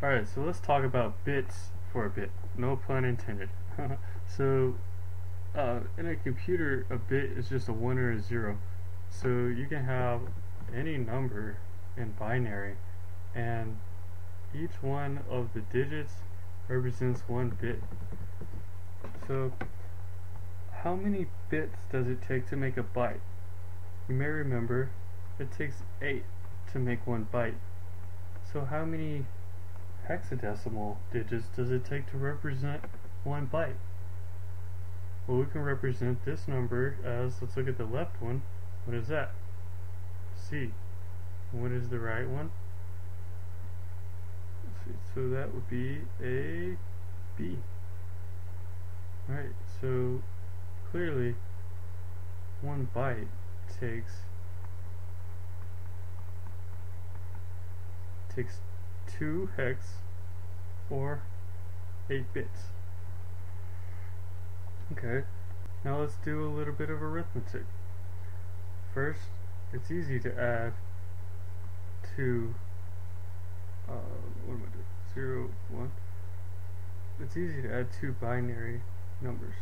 Alright, so let's talk about bits for a bit. No pun intended. So, in a computer, a bit is just a 1 or a 0. So you can have any number in binary, and each one of the digits represents one bit. So, how many bits does it take to make a byte? You may remember it takes 8 to make one byte. So how many hexadecimal digits does it take to represent one byte? Well, we can represent this number as, let's look at the left one. What is that? C. What is the right one? Let's see. So that would be a B. Alright, so clearly one byte takes 2 hex or 8 bits. Okay, now let's do a little bit of arithmetic. First, it's easy to add two, what am I doing? 0, 1. It's easy to add two binary numbers.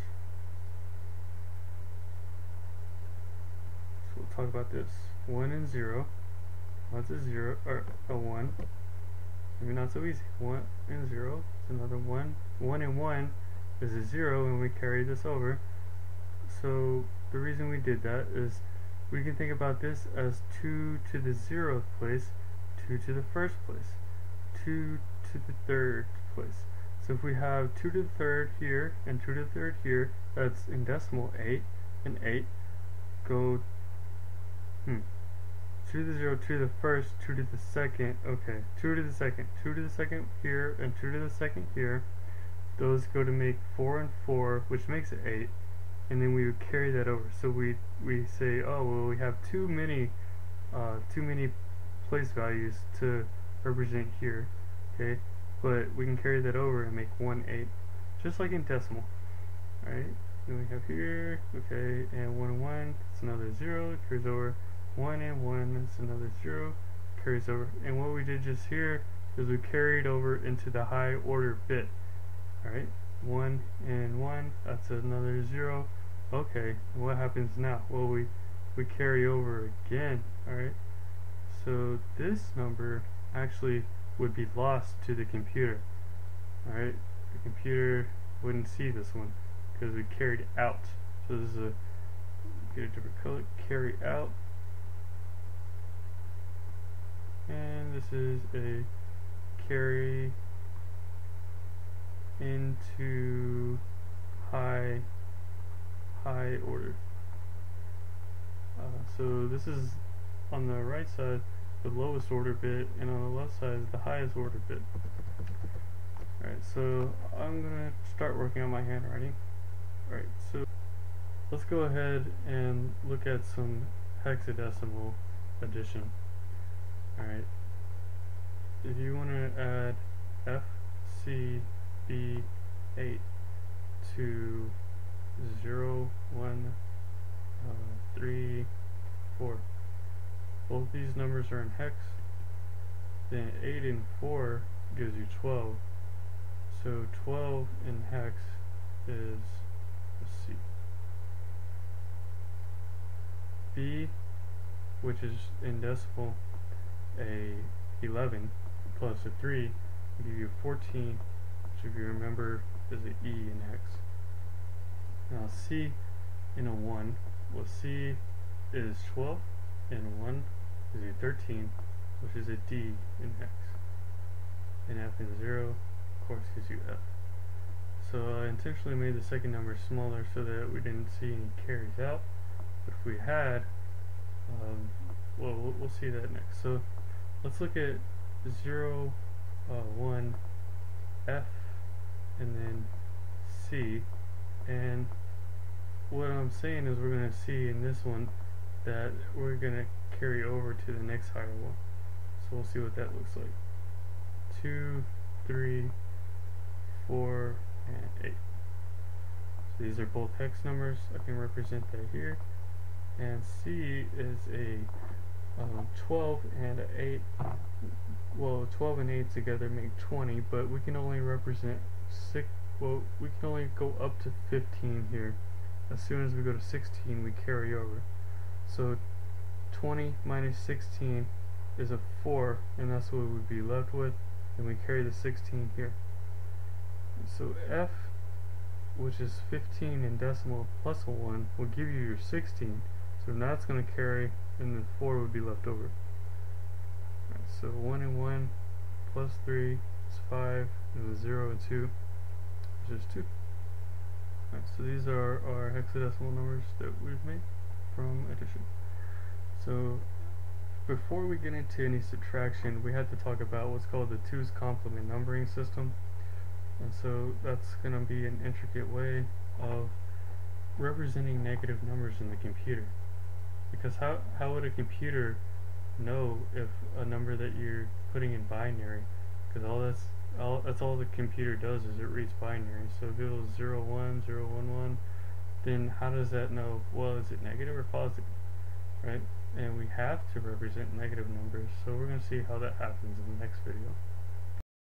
So we'll talk about this. 1 and 0. That's a 0, or a 1. Maybe not so easy. 1 and 0. It's another 1. 1 and 1 is a 0, and we carry this over. So the reason we did that is we can think about this as 2 to the 0th place, 2 to the 1st place, 2 to the 3rd place. So if we have 2 to the 3rd here and 2 to the 3rd here, that's in decimal 8 and 8. Go 2 to the 0, 2 to the 1st, 2 to the 2nd, okay, 2 to the 2nd, 2 to the 2nd here, and 2 to the 2nd here. Those go to make 4 and 4, which makes it 8, and then we would carry that over. So we say, oh well, we have too many place values to represent here, okay, but we can carry that over and make 1 8, just like in decimal. Alright, then we have here, okay, and 1 and 1, it's another 0, it carries over. 1 and 1, that's another 0, carries over. And what we did just here is we carried over into the high order bit. Alright, 1 and 1, that's another 0. Okay, what happens now? Well, we carry over again. Alright, so this number actually would be lost to the computer. Alright, the computer wouldn't see this one because we carried out. So this is a, get a different color, carry out. And this is a carry into high order. So this is on the right side the lowest order bit, and on the left side is the highest order bit. Alright, so I'm gonna start working on my handwriting. Alright, so let's go ahead and look at some hexadecimal addition. Alright, if you want to add F, C, B, 8 to 0, 1, 3, 4, both these numbers are in hex, then 8 and 4 gives you 12, so 12 in hex is, let's see, B, which is in decimal, a 11 plus a 3 will give you 14, which if you remember is an E in hex. Now C in a 1, well, C is 12 and 1 is a 13, which is a D in hex. And F in 0 of course gives you F. So I intentionally made the second number smaller so that we didn't see any carries out, but if we had, well, we'll see that next. So let's look at 0, 1, F, and then C. And what I'm saying is we're going to see in this one that we're going to carry over to the next higher one. So we'll see what that looks like. 2, 3, 4, and 8. So these are both hex numbers. I can represent that here. And C is a 12 and 8, well, 12 and 8 together make 20, but we can only represent 6, well, we can only go up to 15 here. As soon as we go to 16, we carry over. So 20 minus 16 is a 4, and that's what we would be left with, and we carry the 16 here. So f, which is 15 in decimal plus a 1, will give you your 16. So that's going to carry, and the 4 would be left over. Right, so 1 and 1 plus 3 is 5, and the 0 and 2 is just 2. Right, so these are our hexadecimal numbers that we've made from addition. So before we get into any subtraction, we had to talk about what's called the 2's complement numbering system. And so that's going to be an intricate way of representing negative numbers in the computer. Because how would a computer know if a number that you're putting in binary? Because that's all the computer does, is it reads binary. So if it was 0, 1, 0, 1, 1, then how does that know, well, is it negative or positive, right? And we have to represent negative numbers, so we're going to see how that happens in the next video.